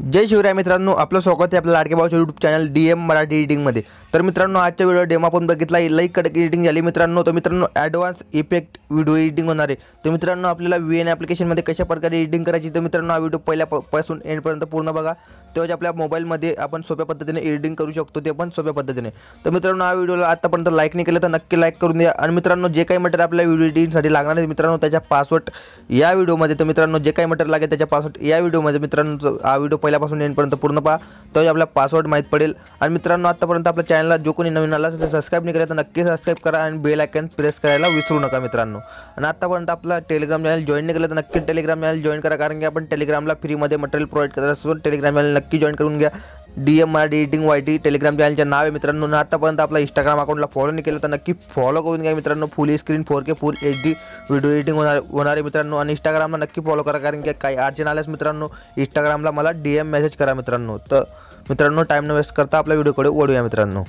जय शिवराय मित्रांनो, आपलं स्वागत आहे आपल्या लाडक्या भावाच्या यूट्यूब चॅनल DM मराठी एडिटिंगमध्ये। तर मित्रांनो, आजच्या व्हिडिओ डेमो आपण बघितला, लई कडक एडिटिंग झाली मित्रांनो। तर मित्रांनो, ॲडव्हान्स इफेक्ट व्हिडिओ एडिटिंग होणार आहे। तर मित्रांनो, आपल्याला VN ॲप्लिकेशनमध्ये कशा प्रकारे एडिटिंग करायची, तर मित्रांनो हा व्हिडिओ पहिल्यापासून एंडपर्यंत पूर्ण बघा, तेव्हा आपल्या मोबाईलमध्ये आपण सोप्या पद्धतीने एडिटिंग करू शकतो, ते पण सोप्या पद्धतीने। तर मित्रांनो, हा व्हिडिओला आतापर्यंत लाईक नाही केलं तर नक्की लाईक करून द्या। आणि मित्रांनो, जे काही मटेरियल आपल्या व्हिडिओ एडिटिंगसाठी लागणार आहे मित्रांनो, त्याच्या पासवर्ड या व्हिडिओमध्ये, तर मित्रांनो जे काही मटेरियल लागेल त्याच्या पासवर्ड या व्हिडिओमध्ये मित्रांनो, हा व्हिडिओ पहिल्यापासून एंडपर्यंत पूर्ण पहा, तेव्हा आपला पासवर्ड माहीत पडेल। आणि मित्रांनो, आतापर्यंत आपल्या चॅनलला जो कोणी नवीन आला असेल तर सबस्क्राईब नाही केलं तर नक्की सबस्क्राईब करा आणि बेल आयकॉन प्रेस करायला विसरू नका मित्रांनो। आणि आतापर्यंत आपला टेलिग्राम चॅनल जॉईन नाही केलं तर नक्की टेलिग्राम चॅनल जॉईन करा, कारण की आपण टेलिग्रामला फ्रीमध्ये मटेरियल प्रोव्हाइड करत असतो। टेलिग्राम चॅनल नक्की जॉईन करून घ्या। DM Marathi editing YT Telegram चॅनलचे नाव आहे मित्रांनो। आतापर्यंत आपला इंस्टाग्राम अकाउंटला फॉलो नाही केलं तर नक्की फॉलो करून घ्या मित्रांनो। फुल स्क्रीन 4K फुल HD व्हिडिओ एडिटिंग होणार आहे मित्रांनो। आणि इंस्टाग्रामला नक्की फॉलो करा, कारण की काही अडचण आल्यास मित्रांनो इंस्टाग्रामला मला DM मेसेज करा मित्रांनो। तर मित्रांनो, टाइम न वेस्ट करता आपल्या व्हिडिओकडे वळूया मित्रांनो।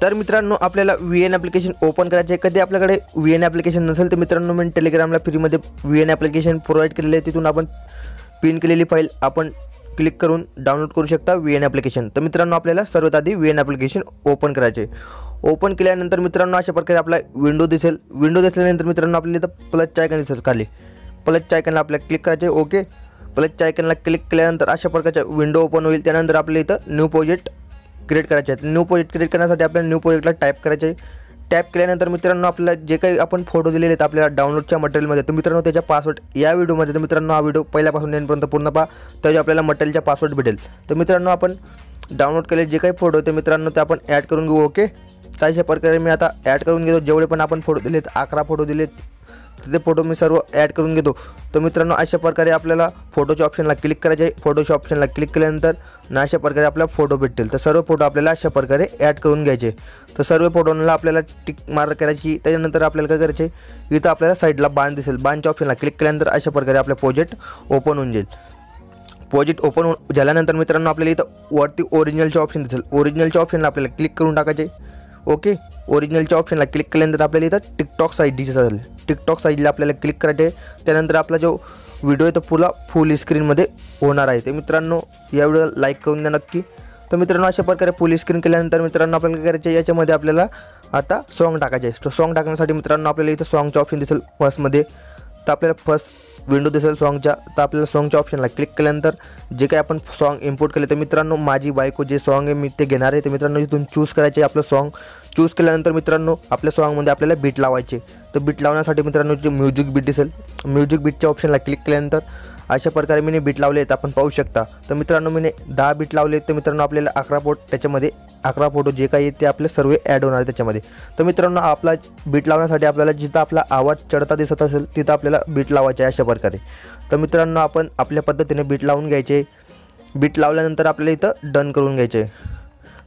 तर मित्रांनो, आपल्याला VN ॲप्लिकेशन ओपन करायचे आहे। कधी आपल्याकडे VN ॲप्लिकेशन नसेल तर मित्रांनो, मी टेलिग्रामला फ्रीमध्ये VN ॲप्लिकेशन प्रोव्हाइड केलेले आहे, तिथून आपण पिन केलेली फाईल आपण क्लिक करून डाउनलोड करू शकता VN ॲप्लिकेशन। तर मित्रांनो, आपल्याला सर्वात आधी VN ॲप्लिकेशन ओपन करायचे। ओपन केल्यानंतर मित्रांनो, अशा प्रकारे आपला विंडो दिसेल। विंडो दिसल्यानंतर मित्रांनो, आपल्याला इथं प्लसच्या आयकॉन दिसेल खाली, प्लसच्या आयकॉनला आपल्याला क्लिक करायचे। ओके, प्लसच्या आयकॉनला क्लिक केल्यानंतर अशा प्रकारच्या विंडो ओपन होईल। त्यानंतर आपल्याला इथं न्यू प्रोजेक्ट क्रिएट करायचे आहे। न्यू प्रोजेक्ट क्रिएट करण्यासाठी आपल्याला न्यू प्रोजेक्टला टाईप करायचे आहे। टॅप केल्यानंतर मित्रांनो, आपल्याला जे काही आपण फोटो दिलेले आहेत आपल्याला डाउनलोडच्या मटेरियलमध्ये, तर मित्रांनो त्याच्या पासवर्ड या व्हिडिओमध्ये, तर मित्रांनो हा व्हिडिओ पहिल्यापासून एंडपर्यंत पूर्ण पहा, त्याच्या आपल्याला मटेरियलच्या पासवर्ड भेटेल। तर मित्रांनो, आपण डाउनलोड केलेले जे काही फोटो होते मित्रांनो, ते आपण ॲड करून घेऊ। ओके, तर अशा प्रकारे मी आता ॲड करून घेतो। जेवढे पण आपण फोटो दिलेत, 11 फोटो दिलेत, ते फोटो मी सर्व ॲड करून घेतो। तर मित्रांनो, अशा प्रकारे आपल्याला फोटोच्या ऑप्शनला क्लिक करायचे आहे। फोटोच्या ऑप्शनला क्लिक केल्यानंतर अशा प्रकारे आपल्याला फोटो भेटतील। तर सर्व फोटो आपल्याला अशा प्रकारे ॲड करून घ्यायचे। तर सर्व फोटोंना आपल्याला टिक मार्क करायची। त्याच्यानंतर आपल्याला काय करायचे, इथं आपल्याला साईडला बाण दिसेल, बाणच्या ऑप्शनला क्लिक केल्यानंतर अशा प्रकारे आपल्या प्रोजेक्ट ओपन होऊन जाईल। प्रोजेक्ट ओपन झाल्यानंतर मित्रांनो, आपल्याला इथं वरती ओरिजिनलचे ऑप्शन दिसेल, ओरिजिनलच्या ऑप्शनला आपल्याला क्लिक करून टाकायचे। ओके, ओरिजिनलच्या ऑप्शनला क्लिक केल्यानंतर आपल्याला इथं टिकटॉक साईज दिसेल, टिकटॉक साईजला आपल्याला क्लिक करायचे। त्यानंतर आपला जो व्हिडिओ आहे तो फुल स्क्रीनमध्ये होणार आहे। ते मित्रांनो, या व्हिडिओला लाईक करून द्या नक्की। तर मित्रांनो, अशा प्रकारे फुल स्क्रीन केल्यानंतर मित्रांनो, आपल्याला काय करायचे, याच्यामध्ये आपल्याला आता सॉन्ग टाकायचे। सॉन्ग टाकण्यासाठी मित्रांनो, आपल्याला इथं सॉन्गचं ऑप्शन दिसेल फर्स्टमध्ये, तर आपल्याला फर्स्ट विंडो दिसेल सॉन्गच्या। तर आपल्याला सॉन्गच्या ऑप्शनला क्लिक केल्यानंतर जे काही आपण सॉन्ग इम्पोर्ट केले, तर मित्रांनो माझी बायको जे सॉन्ग आहे मी ते घेणार आहे। तर मित्रांनो, इथून चूज करायचे आपलं सॉन्ग। चूज केल्यानंतर मित्रांनो, आपल्या सॉन्गमध्ये आपल्याला बीट लावायचे। तर बीट लावण्यासाठी मित्रांनो, जे म्युझिक बीट दिसेल, म्युझिक बीटच्या ऑप्शनला क्लिक केल्यानंतर अशा प्रकारे मी बीट लावले आहेत, आपण पाहू शकता। तर मित्रांनो, मी 10 बीट लावले। तर मित्रांनो, आपल्याला 11 फोटो, त्याच्यामध्ये 11 फोटो जे काही ते आपले सर्व ॲड होणार आहे त्याच्यामध्ये। तर मित्रांनो, आपला बीट लावण्यासाठी आपल्याला जिथं आपला आवाज चढता दिसत असेल तिथं आपल्याला बीट लावायचे आहे अशा प्रकारे। तर मित्रांनो, आपण आपल्या पद्धतीने बीट लावून घ्यायचे। बीट लावल्यानंतर आपल्याला इथं डन करून घ्यायचे।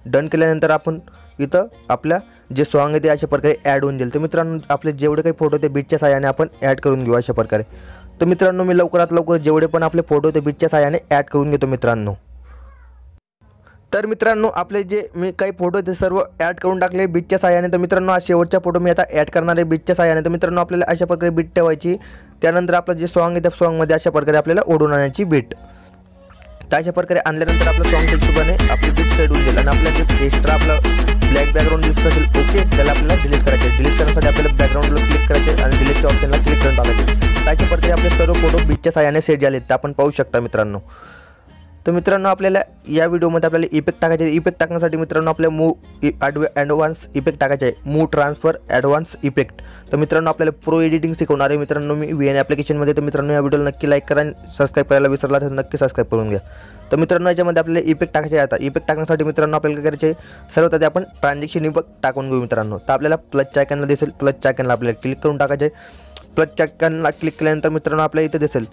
डन केल्यानंतर आपण इथं आपल्या जे सॉन्ग आहे ते अशा प्रकारे ॲड होऊन जाईल। तर मित्रांनो, आपले जेवढे काही फोटो ते बीटच्या साहाय्याने आपण ॲड करून घेऊ अशा प्रकारे। तर मित्रांनो, मी लवकरात लवकर जेवढे पण आपले फोटो ते बीटच्या साहाय्याने ॲड करून घेतो मित्रांनो। तर मित्रांनो, आपले जे मी काही फोटो ते सर्व ॲड करून टाकले बीटच्या साहाय्याने। तर मित्रांनो, आज शेवटचा फोटो मी आता ॲड करणार आहे बीटच्या साहाय्याने। तर मित्रांनो, आपल्याला अशा प्रकारे बीट ठेवायची। त्यानंतर आपलं जे सॉन्ग आहे त्या सॉन्गमध्ये अशा प्रकारे आपल्याला ओढून आणायची बीट। तर अशा प्रकारे आणल्यानंतर आपलं सॉन्गच्या हिशोबाने आपली बीट सेट होऊन जाईल। आणि आपल्या जे एक्स्ट्रा आपलं ब्लॅक बॅकग्राऊंड दिसत असेल, ओके, त्याला आपल्याला डिलीट करायचे। डिलीट करण्यासाठी आपल्याला बॅकग्राऊंडला क्लिक करायचे आणि डिलीटच्या ऑप्शनला क्लिक करून टाकायचे। त्याच्या प्रकारे आपले सर्व फोटो बीटच्या साहाय्याने सेट झाले, ते आपण पाहू शकता मित्रांनो। तर मित्रांनो, आपल्याला या व्हिडिओमध्ये आपल्याला इफेक्ट टाकायचे। इफेक्ट टाकण्यासाठी मित्रांनो, आपल्या ॲडव्हान्स इफेक्ट टाकायचे आहे, मूव ट्रान्सफर ॲडव्हान्स इफेक्ट। तर मित्रांनो, आपल्याला प्रो एडिटिंग शिकवणार आहे मित्रांनो मी VN ॲप्लिकेशनमध्ये। तर मित्रांनो, या व्हिडिओला नक्की लाईक करा आणि सबस्क्राईब करायला विसरला तर नक्की सबस्क्राईब करून घ्या। तर मित्रांनो, याच्यामध्ये आपल्याला इफेक्ट टाकायचे आहे। आता इफेक्ट टाकण्यासाठी मित्रांनो, आपल्याला काय करायचे, सर्वात आधी आपण ट्रान्झॅक्शन इफेक्ट टाकून घेऊ मित्रांनो। तर आपल्याला प्लसच्या आयकॉनला दिसेल, प्लसच्या आयकॉनला आपल्याला क्लिक करून टाकायचे। प्लसच्या आयकॉनला क्लिक केल्यानंतर मित्रांनो, आपल्याला इथं दिसेल,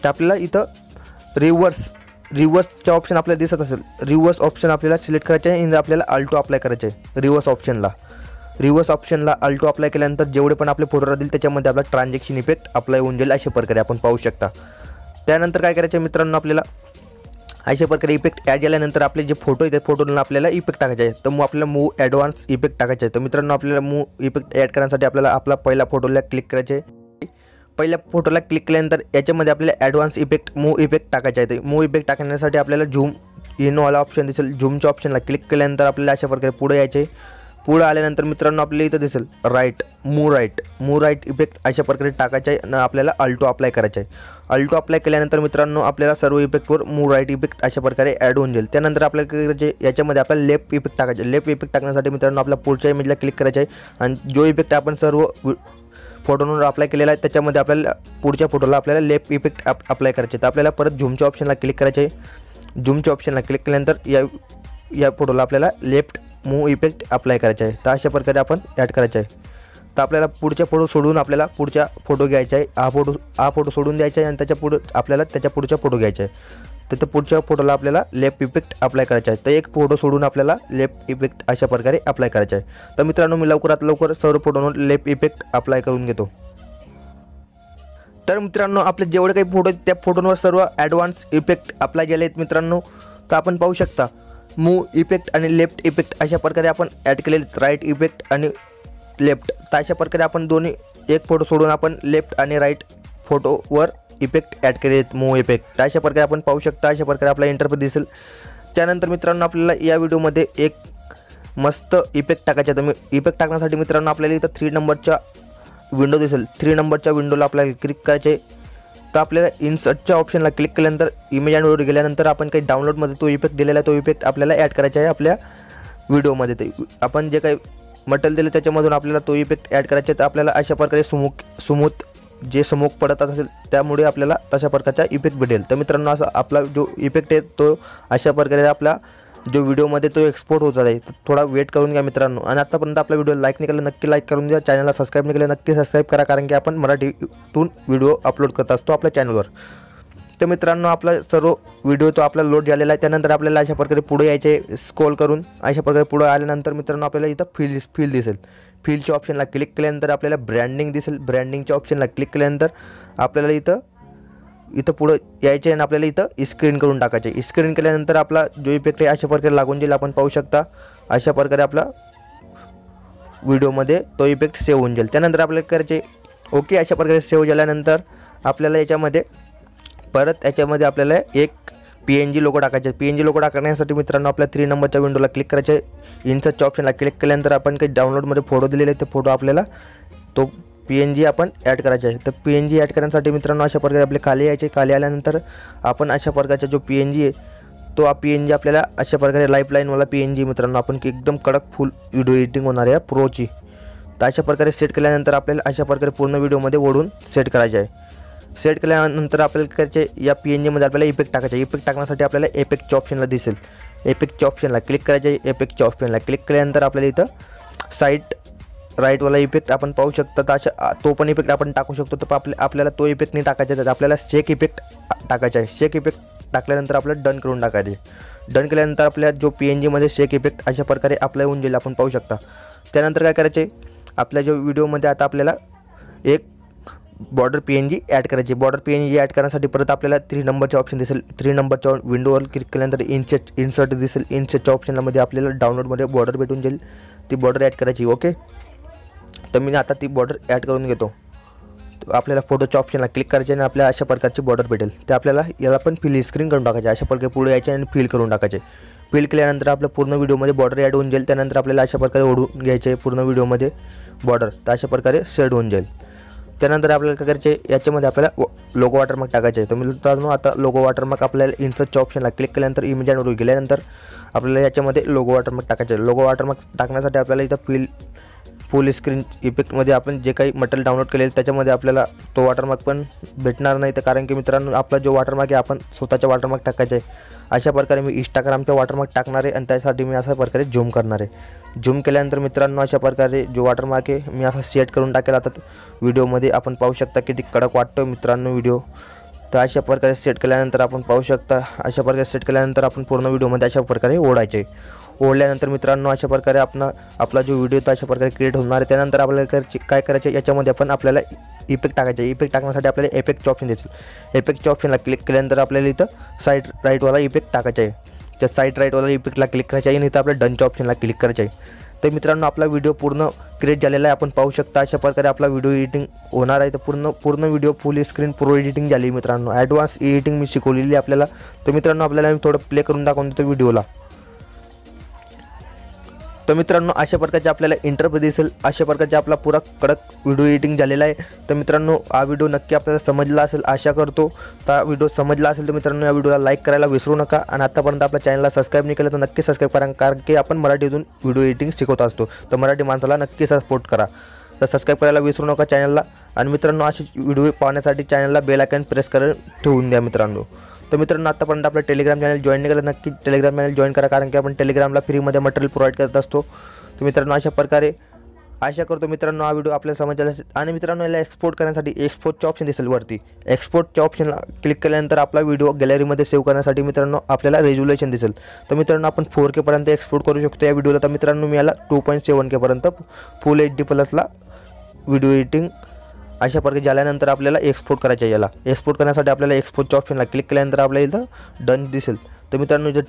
तर आपल्याला इथं रिव्हर्सचा ऑप्शन आपल्याला दिसत असेल, रिव्हर्स ऑप्शन आपल्याला सिलेक्ट करायचे आहे। आणि आपल्याला अल्टो अप्लाय करायचे आहे रिव्हर्स ऑप्शनला अल्टो अप्लाय केल्यानंतर जेवढे पण आपले फोटो राहतील त्याच्यामध्ये आपला ट्रान्झॅक्शन इफेक्ट अप्लाय होऊन जाईल अशा प्रकारे आपण पाहू शकता। त्यानंतर काय करायचं मित्रांनो, आपल्याला अशा प्रकारे इफेक्ट ॲड झाल्यानंतर आपले जे फोटो आहेत त्या फोटोला आपल्याला इफेक्ट टाकायचे आहे। तर मग आपल्याला मूव ॲडव्हान्स इफेक्ट टाकायचे आहे। तर मित्रांनो, आपल्याला मूव इफेक्ट ॲड करण्यासाठी आपल्याला आपला पहिला फोटोला क्लिक करायचे, पहिल्या फोटोला क्लिक केल्यानंतर याच्यामध्ये आपल्याला ॲडव्हान्स इफेक्ट मूव इफेक्ट टाकायचा आहे. मूव इफेक्ट टाकण्यासाठी आपल्याला झूम इनवाला ऑप्शन दिसेल. झूमच्या ऑप्शनला क्लिक केल्यानंतर आपल्याला अशा प्रकारे पुढे यायचे आहे. पुढे आल्यानंतर मित्रांनो आपल्याला इथं दिसेल मूव राईट इफेक्ट अशा प्रकारे टाकायचा आहे आणि आपल्याला अल्टो अप्लाय करायचा आहे. अल्टो अप्लाय केल्यानंतर मित्रांनो आपल्याला सर्व इफेक्टवर मूव राईट इफेक्ट अशा प्रकारे ॲड होऊन जाईल. त्यानंतर आपल्याला काय करायचे, याच्यामध्ये आपल्याला लेफ्ट इफेक्ट टाकायचे. लेफ्ट इफेक्ट टाकण्यासाठी मित्रांनो आपल्या पुढच्या इमेजला क्लिक करायचं आहे आणि जो इफेक्ट आपण सर्व फोटोवर अप्लाय केलेला आहे त्याच्यामध्ये आपल्याला पुढच्या फोटोला आपल्याला लेफ्ट इफेक्ट अप्लाय करायचे. तर आपल्याला परत झूमच्या ऑप्शनला क्लिक करायचे आहे. झूमच्या ऑप्शनला क्लिक केल्यानंतर या फोटोला आपल्याला लेफ्ट मूव इफेक्ट अप्लाय करायचा आहे. तर अशा प्रकारे आपण ॲड करायचं आहे. तर आपल्याला पुढच्या फोटो सोडून आपल्याला पुढच्या फोटो घ्यायचा आहे. हा फोटो सोडून द्यायचा आहे आणि त्याच्या पुढे आपल्याला त्याच्या पुढचा फोटो घ्यायचा आहे. तर पुढच्या फोटोला आपल्याला लेफ्ट इफेक्ट अप्लाय करायचा आहे. तर एक फोटो सोडून आपल्याला लेफ्ट इफेक्ट अशा प्रकारे अप्लाय करायचा आहे. तर मित्रांनो मी लवकरात लवकर सर्व फोटोंवर लेफ्ट इफेक्ट अप्लाय करून घेतो. तर मित्रांनो आपले जेवढे काही फोटो आहेत त्या फोटोंवर सर्व ॲडव्हान्स इफेक्ट अप्लाय केले आहेत मित्रांनो. तर आपण पाहू शकता मूव इफेक्ट आणि लेफ्ट इफेक्ट अशा प्रकारे आपण ॲड केलेले आहेत. राईट इफेक्ट आणि लेफ्ट. तर अशा प्रकारे आपण दोन्ही एक फोटो सोडून आपण लेफ्ट आणि राईट फोटोवर इफेक्ट ॲड केले आहेत मूव इफेक्ट. तर अशा प्रकारे आपण पाहू शकता. अशा प्रकारे आपला इंटरफेस दिसेल. त्यानंतर मित्रांनो आपल्याला या व्हिडिओमध्ये एक मस्त इफेक्ट टाकायचा. तर इफेक्ट टाकण्यासाठी मित्रांनो आपल्याला इथं 3 नंबरच्या विंडो दिसेल. 3 नंबरच्या विंडोला आपल्याला क्लिक करायचे. तर आपल्याला इन्सर्टच्या ऑप्शनला क्लिक केल्यानंतर इमेज अँड व्हिडिओ गेल्यानंतर आपण काही डाउनलोडमध्ये तो इफेक्ट दिलेला आहे तो इफेक्ट आपल्याला ॲड करायचा आहे आपल्या व्हिडिओमध्ये. ते आपण जे काही मटेरियल दिलं त्याच्यामधून आपल्याला तो इफेक्ट ॲड करायचा आहे. तर आपल्याला अशा प्रकारे स्मूथ पडत असेल त्यामुळे आपल्याला तशा प्रकारचा इफेक्ट भेटेल. तर मित्रांनो असा आपला जो इफेक्ट आहे तो अशा प्रकारे आपला जो व्हिडिओमध्ये तो एक्सपोर्ट होत आहे. तर थोडा वेट करून घ्या मित्रांनो. आणि आतापर्यंत आपला व्हिडिओ लाईक नाही केला नक्की लाईक करून द्या. चॅनलला सबस्क्राईब नाही केलं नक्की सबस्क्राईब करा, कारण की आपण मराठीतून व्हिडिओ अपलोड करत असतो आपल्या चॅनलवर. तर मित्रांनो आपला सर्व व्हिडिओ तो आपला लोड झालेला आहे. त्यानंतर आपल्याला अशा प्रकारे पुढे यायचे स्क्रॉल करून. अशा प्रकारे पुढे आल्यानंतर मित्रांनो आपल्याला इथं फील दिसेल. फीलच्या ऑप्शनला क्लिक केल्यानंतर आपल्याला ब्रँडिंग दिसेल. ब्रँडिंगच्या ऑप्शनला क्लिक केल्यानंतर आपल्याला इथं पुढं यायचे आणि आपल्याला इथं स्क्रीन करून टाकायचे. स्क्रीन केल्यानंतर आपला जो इफेक्ट आहे अशा प्रकारे लागून जाईल. आपण पाहू शकता अशा प्रकारे आपला व्हिडिओमध्ये तो इफेक्ट सेव्ह होऊन जाईल. त्यानंतर आपल्याला करायचे ओके. अशा प्रकारे सेव्ह झाल्यानंतर आपल्याला याच्यामध्ये आपल्याला एक PNG लोगो टाकायचे. PNG लोगो टाकण्यासाठी मित्रांनो आपल्या 3 नंबरच्या विंडोला क्लिक करायचे. इन्सर्टच्या ऑप्शनला क्लिक केल्यानंतर आपण काही डाउनलोडमध्ये फोटो दिलेले आहेत ते फोटो आपल्याला तो PNG आपण ॲड करायचा आहे. तर PNG ॲड करण्यासाठी मित्रांनो अशा प्रकारे आपले खाली यायचे. खाली आल्यानंतर आपण अशा प्रकारचा जो PNG आहे तो PNG आपल्याला अशा प्रकारे लाईफलाईनवाला PNG मित्रांनो आपण की एकदम कडक फुल व्हिडिओ एडिटिंग होणार आहे प्रोची. तर अशा प्रकारे सेट केल्यानंतर आपल्याला अशा प्रकारे पूर्ण व्हिडिओमध्ये ओढून सेट करायचे आहे. सेट केल्यानंतर आपल्याला करायचे या PNGमध्ये आपल्याला इफेक्ट टाकायचे. इफेक्ट टाकण्यासाठी आपल्याला इफेक्टच्या ऑप्शनला दिसेल. इफेक्टच्या ऑप्शनला क्लिक करायचे. इफेक्टच्या ऑप्शनला क्लिक केल्यानंतर आपल्याला इथं साईड राईटवाला इफेक्ट आपण पाहू शकता. तर अशा तो पण इफेक्ट आपण टाकू शकतो. तर आपल्याला तो इफेक्ट नाही टाकायचा आहे. आपल्याला शेक इफेक्ट टाकायचा आहे. शेक इफेक्ट टाकल्यानंतर आपल्याला डन करून टाकायचे. डन केल्यानंतर आपल्या जो PNGमध्ये शेक इफेक्ट अशा प्रकारे अप्लाय होऊन जाईल आपण पाहू शकता. त्यानंतर काय करायचे आपल्या जो व्हिडिओमध्ये आता आपल्याला एक बॉर्डर PNG ॲड करायची. बॉर्डर PNG ॲड करण्यासाठी परत आपल्याला 3 नंबरचे ऑप्शन दिसेल. 3 नंबरच्या विंडोवर क्लिक केल्यानंतर इन्सर्ट दिसेल. इन्सर्टच्या ऑप्शनमध्ये आपल्याला डाउनलोडमध्ये बॉर्डर भेटून जाईल. ती बॉर्डर ॲड करायची. ओके. तर मी आता ती बॉर्डर ॲड करून घेतो. आपल्याला फोटोच्या ऑप्शनला क्लिक करायचे आणि आपल्या अशा प्रकारची बॉर्डर भेटेल. ते आपल्याला याला पण फिल स्क्रीन करून टाकायचे. अशा प्रकारे पुढे यायचे आणि फिल करून टाकायचे. फिल केल्यानंतर आपल्या पूर्ण व्हिडिओमध्ये बॉर्डर ॲड होऊन जाईल. त्यानंतर आपल्याला अशा प्रकारे ओढून घ्यायचे पूर्ण व्हिडिओमध्ये बॉर्डर. तर अशा प्रकारे सेट होऊन जाईल. त्यानंतर आपल्याला काय करायचे याच्यामध्ये आपल्याला लोगो वॉटरमार्क टाकायचे आहे. तर मित्रांनो आता लोगो वॉटरमार्क आपल्याला इन्सर्टच्या ऑप्शनला क्लिक केल्यानंतर इमेज अँड व्हिडिओ गेल्यानंतर आपल्याला याच्यामध्ये लोगो वॉटरमार्क टाकायचे. लोगो वॉटरमार्क टाकण्यासाठी आपल्याला इथं फुल स्क्रीन इफेक्टमध्ये आपण जे काही मटेरियल डाउनलोड केलेलं त्याच्यामध्ये आपल्याला तो वॉटरमार्क पण भेटणार नाही. तर कारण की मित्रांनो आपला जो वॉटरमार्क आहे आपण स्वतःचा वॉटरमार्क टाकायचा आहे. अशा प्रकारे मी इंस्टाग्रामचा वॉटरमार्क टाकणार आहे आणि त्यासाठी मी अशा प्रकारे झूम करणार आहे. झूम केल्यानंतर मित्रांनो अशा प्रकारे जो वॉटरमार्क आहे मी असा सेट करून टाकेल. आता व्हिडिओमध्ये आपण पाहू शकता किती कडक वाटतो मित्रांनो व्हिडिओ. तर अशा प्रकारे सेट केल्यानंतर आपण पाहू शकता अशा प्रकारे सेट केल्यानंतर आपण पूर्ण व्हिडिओमध्ये अशा प्रकारे ओढायचे. ओढल्यानंतर मित्रांनो अशा प्रकारे आपला जो व्हिडिओ तो अशा प्रकारे क्रिएट होणार आहे. त्यानंतर आपल्याला काय करायचे याच्यामध्ये आपण आपल्याला इफेक्ट टाकायचे. इफेक्ट टाकण्यासाठी आपल्याला इफेक्टचे ऑप्शन दिसेल. इफेक्टच्या ऑप्शनला क्लिक केल्यानंतर आपल्याला इथं साईड राईटवाला इफेक्ट टाकायचा आहे. त्या साईड राईटवाला इफेक्टला क्लिक करायचं आहे आणि इथं आपल्या डनच्या ऑप्शनला क्लिक करायचं आहे. तर मित्रांनो आपला व्हिडिओ पूर्ण क्रिएट झालेला आहे, आपण पाहू शकता अशा प्रकारे आपला व्हिडिओ एडिटिंग होणार आहे। तर पूर्ण व्हिडिओ फुल स्क्रीन प्रो एडिटिंग झाली मित्रांनो, ॲडव्हान्स एडिटिंग मी शिकवलेली आपल्याला। तर मित्रांनो आपल्याला मी थोडं प्ले करून दाखवून देतो व्हिडिओला। तर मित्रांनो अशा प्रकारचे आपल्याला इंटरफेस दिसेल, अशा प्रकारचे आपला पुरा कडक व्हिडिओ एडिटिंग झालेला आहे। तर मित्रांनो हा व्हिडिओ नक्की आपल्याला समजला असेल आशा करतो। तर व्हिडिओ समजला असेल तर मित्रांनो या व्हिडिओला लाईक करायला विसरू नका आणि आतापर्यंत आपल्या चॅनलला सबस्क्राईब नाही केलं तर नक्की सबस्क्राईब करा, कारण की आपण मराठीतून व्हिडिओ एडिटिंग शिकवत असतो। तर मराठी माणसाला नक्की सपोर्ट करा, तर सबस्क्राईब करायला विसरू नका चॅनलला। आणि मित्रांनो असे व्हिडिओ पाहण्यासाठी चॅनलला बेल आयकॉन प्रेस करून ठेवून द्या मित्रांनो। तर मित्रांनो आतापर्यंत आपलं टेलिग्राम चॅनल जॉईन नाही केलं नक्की टेलिग्राम चॅनल जॉईन करा, कारण की आपण टेलिग्रामला फ्रीमध्ये मटेरियल प्रोव्हाइड करत असतो। तर मित्रांनो अशा प्रकारे आशा करतो मित्रांनो हा व्हिडिओ आपल्याला समजला असेल। आणि मित्रांनो याला एक्सपोर्ट करण्यासाठी एक्सपोर्टचे ऑप्शन दिसेल वरती, एक्सपोर्टच्या ऑप्शनला क्लिक केल्यानंतर आपला व्हिडिओ गॅलरीमध्ये सेव्ह करण्यासाठी मित्रांनो आपल्याला रेझोल्युशन दिसेल। तर मित्रांनो आपण 4K पर्यंत एक्सपोर्ट करू शकतो या व्हिडिओला। तर मित्रांनो मी याला 2.7K पर्यंत फुल HD प्लसला व्हिडिओ एडिटिंग अशा प्रकारे झाल्यानंतर आपल्याला एक्सपोर्ट करायचं आहे। याला एक्सपोर्ट करण्यासाठी आपल्याला एक्सपोर्टच्या ऑप्शनला क्लिक केल्यानंतर आपल्याला इथं डन दिसेल। तर मित्रांनो जर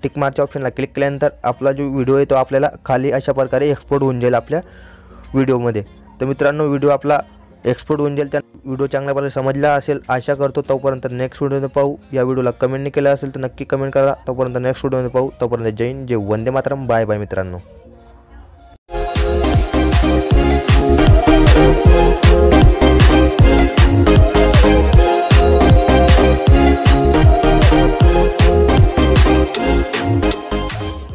टिक मार्कच्या ऑप्शनला क्लिक केल्यानंतर आपला जो व्हिडिओ आहे तो आपल्याला खाली अशा प्रकारे एक्सपोर्ट होऊन जाईल आपल्या व्हिडिओमध्ये। तर मित्रांनो व्हिडिओ आपला एक्सपोर्ट होऊन जाईल, त्या व्हिडिओ चांगल्या प्रकारे समजला असेल आशा करतो। तोपर्यंत नेक्स्ट व्हिडिओमध्ये पाहू। या व्हिडिओला कमेंट नाही केलं असेल तर नक्की कमेंट करा। तोपर्यंत नेक्स्ट व्हिडिओमध्ये पाहू। तोपर्यंत जय हिंद, जय वंदे मातरम, बाय बाय मित्रांनो।